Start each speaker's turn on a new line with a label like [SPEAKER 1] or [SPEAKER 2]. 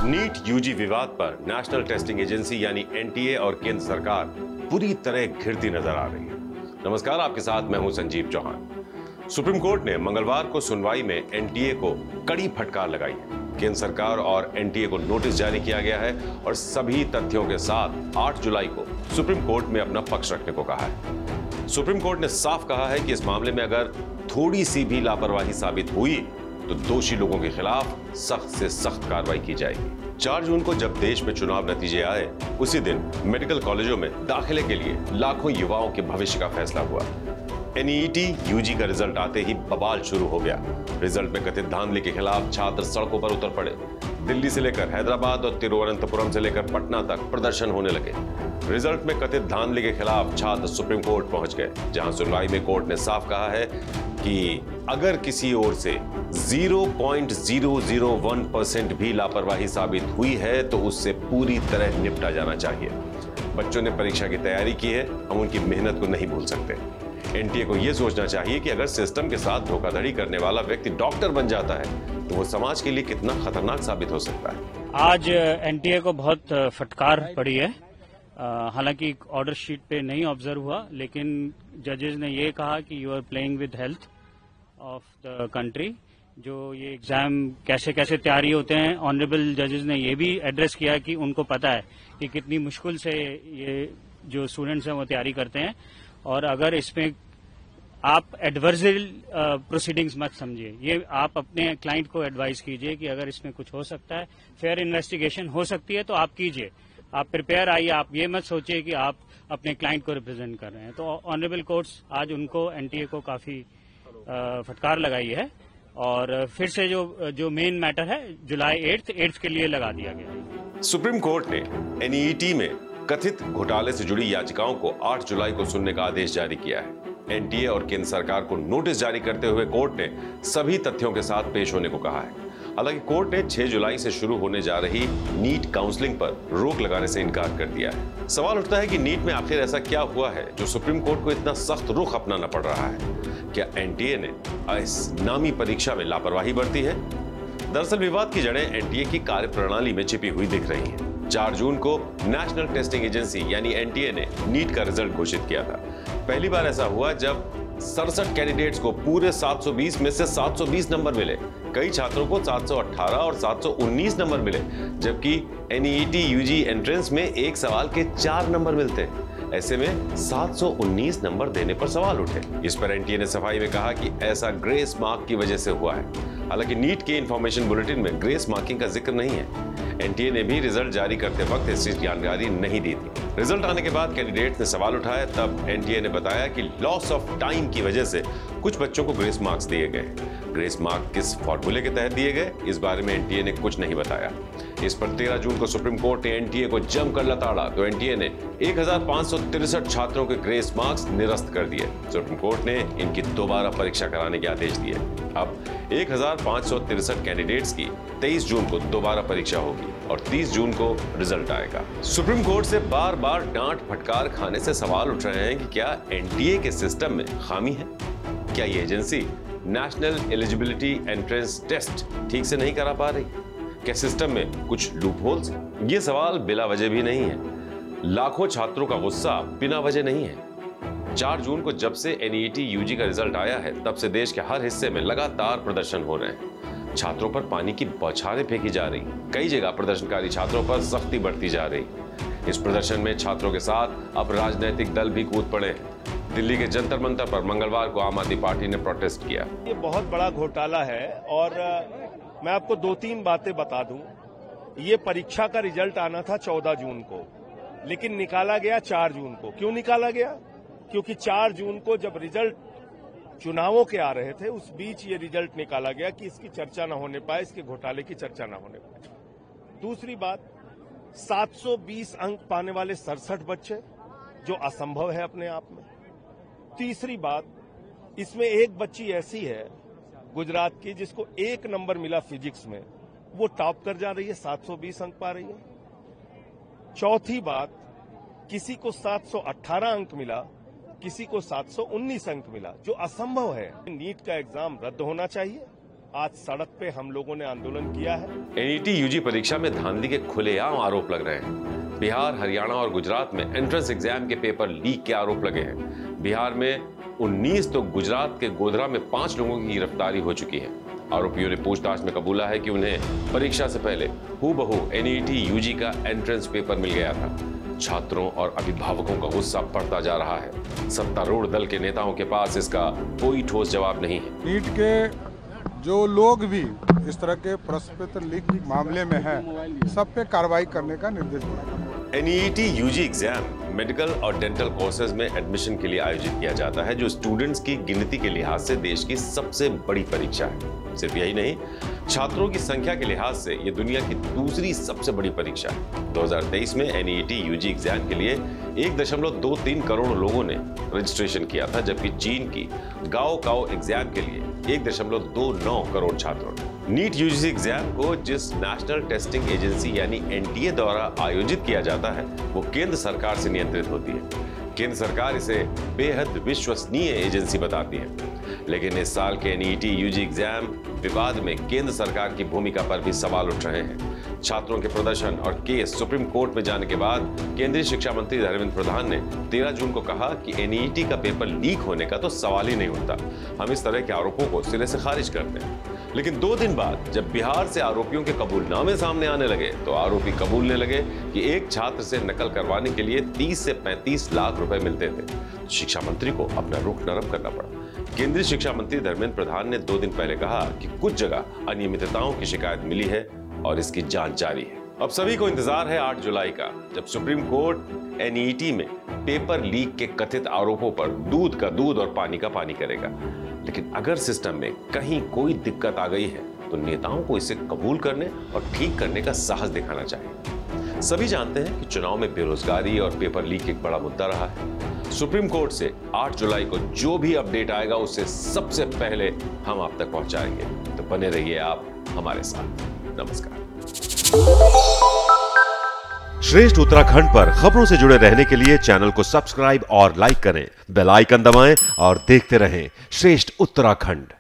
[SPEAKER 1] NEET UG विवाद पर national testing agency यानी एनटीए और केंद्र सरकार पूरी तरह घिरती नजर आ रही है। नमस्कार, आपके साथ मैं हूं संजीव चौहान। सुप्रीम कोर्ट ने मंगलवार को सुनवाई में एनटीए को कड़ी फटकार लगाई है। केंद्र सरकार और एनटीए को नोटिस जारी किया गया है और सभी तथ्यों के साथ 8 जुलाई को सुप्रीम कोर्ट में अपना पक्ष रखने को कहा है। सुप्रीम कोर्ट ने साफ कहा है कि इस मामले में अगर थोड़ी सी भी लापरवाही साबित हुई तो दोषी लोगों के खिलाफ सख्त से सख्त कार्रवाई की जाएगी। 4 जून को जब देश में चुनाव नतीजे आए, उसी दिन मेडिकल कॉलेजों में दाखिले के लिए लाखों युवाओं के भविष्य का फैसला हुआ। एनईईटी यूजी का रिजल्ट आते ही बवाल शुरू हो गया। रिजल्ट में कथित धांधली के खिलाफ छात्र सड़कों पर उतर पड़े। दिल्ली से लेकर हैदराबाद और तिरुवनंतपुरम से लेकर पटना तक प्रदर्शन होने लगे। रिजल्ट में कथित धांधली के खिलाफ छात्र सुप्रीम कोर्ट पहुंच गए, जहां सुनवाई में कोर्ट ने साफ कहा है कि अगर किसी ओर से 0.001% भी लापरवाही साबित हुई है तो उससे पूरी तरह निपटा जाना चाहिए। बच्चों ने परीक्षा की तैयारी की है, हम उनकी मेहनत को नहीं भूल सकते। एनटीए को यह सोचना चाहिए कि अगर सिस्टम के साथ धोखाधड़ी करने वाला व्यक्ति डॉक्टर बन जाता है तो वो समाज के लिए कितना खतरनाक साबित हो सकता है।
[SPEAKER 2] आज एनटीए को बहुत फटकार पड़ी है। हालांकि ऑर्डर शीट पे नहीं ऑब्जर्व हुआ, लेकिन जजेस ने ये कहा कि you are playing with health of the country. जो ये एग्जाम कैसे कैसे तैयारी होते हैं, ऑनरेबल जजेस ने ये भी एड्रेस किया कि उनको पता है कि कितनी मुश्किल से ये जो स्टूडेंट्स हैं वो तैयारी करते हैं। और अगर इसमें आप एडवर्सरी प्रोसीडिंग्स मत समझिए, ये आप अपने क्लाइंट को एडवाइस कीजिए कि अगर इसमें कुछ हो सकता है, फेयर इन्वेस्टिगेशन हो सकती है तो आप कीजिए, आप प्रिपेयर आइए। आप ये मत सोचिए कि आप अपने क्लाइंट को रिप्रेजेंट कर रहे हैं। तो ऑनरेबल कोर्ट्स आज उनको एनटीए को काफी फटकार लगाई है और फिर से जो मेन मैटर है जुलाई 8 के लिए लगा दिया गया।
[SPEAKER 1] सुप्रीम कोर्ट ने एनईईटी में कथित घोटाले से जुड़ी याचिकाओं को 8 जुलाई को सुनने का आदेश जारी किया है। एनटीए और केंद्र सरकार को नोटिस जारी करते हुए कोर्ट ने सभी तथ्यों के साथ पेश होने को कहा है। हालांकि कोर्ट ने 6 जुलाई से शुरू होने जा रही नीट काउंसलिंग पर रोक लगाने से इनकार कर दिया है। सवाल उठता है कि नीट में आखिर ऐसा क्या हुआ है जो सुप्रीम कोर्ट को इतना सख्त रुख अपनाना पड़ रहा है। क्या एनटीए ने इस नामी परीक्षा में लापरवाही बरती है? दरअसल विवाद की जड़ें एनटीए की कार्यप्रणाली में छिपी हुई दिख रही हैं। 4 जून को नेशनल टेस्टिंग एजेंसी यानी एनटीए ने नीट का रिजल्ट घोषित किया था। पहली बार ऐसा हुआ जब 67 कैंडिडेट्स को पूरे 720 में से 720 नंबर मिले। कई छात्रों को 718 और 719 नंबर मिले, जबकि एनईईटी यूजी एंट्रेंस में एक सवाल के 4 नंबर मिलते हैं। ऐसे में 719 नंबर देने पर सवाल उठे। इस पर एनटीए ने सफाई में कहा कि ऐसा ग्रेस मार्क की वजह से हुआ है। हालांकि नीट के इंफॉर्मेशन बुलेटिन में ग्रेस मार्किंग का जिक्र नहीं है। एनटीए ने भी रिजल्ट जारी करते वक्त इसकी जानकारी नहीं दी थी। रिजल्ट आने के बाद कैंडिडेट्स ने सवाल उठाया, तब एनटीए ने बताया कि लॉस ऑफ टाइम की वजह से कुछ बच्चों को ग्रेस मार्क्स दिए गए। ग्रेस मार्क किस फॉर्मूले के तहत दिए गए, इस बारे में एनटीए ने कुछ नहीं बताया। इस पर 13 जून को सुप्रीम कोर्ट ने एनटीए को जमकर लताड़ा तो एनटीए ने 1563 छात्रों के ग्रेस मार्क्स निरस्त कर दिए। सुप्रीम कोर्ट ने इनकी दोबारा परीक्षा कराने के आदेश दिए। अब 1563 कैंडिडेट्स की 23 जून को दोबारा परीक्षा होगी और 30 जून को रिजल्ट आएगा। सुप्रीम कोर्ट से बार बार डांट फटकार खाने से सवाल उठ रहे हैं कि क्या एनटीए के सिस्टम में खामी है? क्या ये agency National Eligibility Entrance Test ठीक से नहीं करा पा रही? क्या सिस्टम में कुछ लूप होल्स? ये सवाल बिला वजह भी नहीं है। लाखों छात्रों का गुस्सा बिना वजह नहीं है। 4 जून को जब से एनईईटी यूजी का रिजल्ट आया है, तब से देश के हर हिस्से में लगातार प्रदर्शन हो रहे हैं। छात्रों पर पानी की बौछारें फेंकी जा रही। कई जगह प्रदर्शनकारी छात्रों पर सख्ती बढ़ती जा रही। इस प्रदर्शन में छात्रों के साथ अब राजनीतिक दल भी कूद पड़े हैं। दिल्ली के जंतर मंतर पर मंगलवार को आम आदमी पार्टी ने प्रोटेस्ट किया।
[SPEAKER 3] ये बहुत बड़ा घोटाला है और मैं आपको 2-3 बातें बता दूं। ये परीक्षा का रिजल्ट आना था 14 जून को, लेकिन निकाला गया 4 जून को। क्यों निकाला गया? क्योंकि 4 जून को जब रिजल्ट चुनावों के आ रहे थे, उस बीच ये रिजल्ट निकाला गया कि इसकी चर्चा न होने पाए, इसके घोटाले की चर्चा न होने पाए। दूसरी बात, 720 अंक पाने वाले 67 बच्चे, जो असंभव है अपने आप में। तीसरी बात, इसमें एक बच्ची ऐसी है गुजरात की जिसको 1 नंबर मिला फिजिक्स में, वो टॉप कर जा रही है, 720 अंक पा रही है। चौथी बात, किसी को 718 अंक मिला, किसी को 719 अंक मिला, जो असंभव है। नीट का एग्जाम रद्द होना चाहिए आज सड़क पे हम लोगों ने आंदोलन किया है।
[SPEAKER 1] एनईटी यूजी परीक्षा में धांधली के खुलेआम आरोप लग रहे हैं। बिहार, हरियाणा और गुजरात में एंट्रेंस एग्जाम के पेपर लीक के आरोप लगे हैं। बिहार में 19 तो गुजरात के गोधरा में 5 लोगों की गिरफ्तारी हो चुकी है। आरोपियों ने पूछताछ में कबूला है कि उन्हें परीक्षा से पहले हूबहू एनईटी यूजी का एंट्रेंस पेपर मिल गया था। छात्रों और अभिभावकों का गुस्सा बढ़ता जा रहा है। सत्तारूढ़ दल के नेताओं के पास इसका कोई ठोस जवाब नहीं है।
[SPEAKER 4] नीट के जो लोग भी इस तरह के प्रश्न पत्र लीक मामले में हैं, सब पे कार्रवाई करने का निर्देश दिया।
[SPEAKER 1] एनईटी यूजी एग्जाम मेडिकल और डेंटल कोर्सेज में एडमिशन के लिए आयोजित किया जाता है, जो स्टूडेंट्स की गिनती के लिहाज से देश की सबसे बड़ी परीक्षा है। सिर्फ यही नहीं, छात्रों की संख्या के लिहाज से ये दुनिया की दूसरी सबसे बड़ी परीक्षा है। 2023 में एनईटी यूजी एग्जाम के लिए 1.23 करोड़ लोगों ने रजिस्ट्रेशन किया था, जबकि चीन की गाओकाओ एग्जाम के लिए 1.29 करोड़ छात्रों ने। नीट यूजी एग्जाम को जिस नेशनल टेस्टिंग एजेंसी यानी एनटीए द्वारा आयोजित किया जाता है, वो केंद्र सरकार से नियंत्रित होती है। केंद्र सरकार इसे बेहद विश्वसनीय एजेंसी बताती है। लेकिन इस साल के एनईटी यूजी एग्जाम विवाद में केंद्र सरकार की भूमिका पर भी सवाल उठ रहे हैं। छात्रों के प्रदर्शन और केस सुप्रीम कोर्ट में जाने के बाद केंद्रीय शिक्षा मंत्री धर्मेंद्र प्रधान ने 13 जून को कहा कि एनईटी का पेपर लीक होने का तो सवाल ही नहीं उठता। हम इस तरह के आरोपों को सिरे से खारिज करते हैं। लेकिन 2 दिन बाद जब बिहार से आरोपियों के कबूलनामे सामने आने लगे, तो आरोपी कबूलने लगे कि एक छात्र से नकल करवाने के लिए 30 से 35 लाख रुपए मिलते थे। शिक्षा मंत्री को अपना रुख नरम करना पड़ा। केंद्रीय शिक्षा मंत्री धर्मेंद्र प्रधान ने 2 दिन पहले कहा कि कुछ जगह अनियमितताओं की शिकायत मिली है और इसकी जांच जारी है। अब सभी को इंतजार है 8 जुलाई का, जब सुप्रीम कोर्ट एनईटी में पेपर लीक के कथित आरोपों पर दूध का दूध और पानी का पानी करेगा। लेकिन अगर सिस्टम में कहीं कोई दिक्कत आ गई है, तो नेताओं को इसे कबूल करने और ठीक करने का साहस दिखाना चाहिए। सभी जानते हैं कि चुनाव में बेरोजगारी और पेपर लीक एक बड़ा मुद्दा रहा है। सुप्रीम कोर्ट से 8 जुलाई को जो भी अपडेट आएगा, उससे सबसे पहले हम आप तक पहुंचाएंगे। तो बने रहिए आप हमारे साथ। नमस्कार।
[SPEAKER 5] श्रेष्ठ उत्तराखंड पर खबरों से जुड़े रहने के लिए चैनल को सब्सक्राइब और लाइक करें, बेल आइकन दबाएं और देखते रहें श्रेष्ठ उत्तराखंड।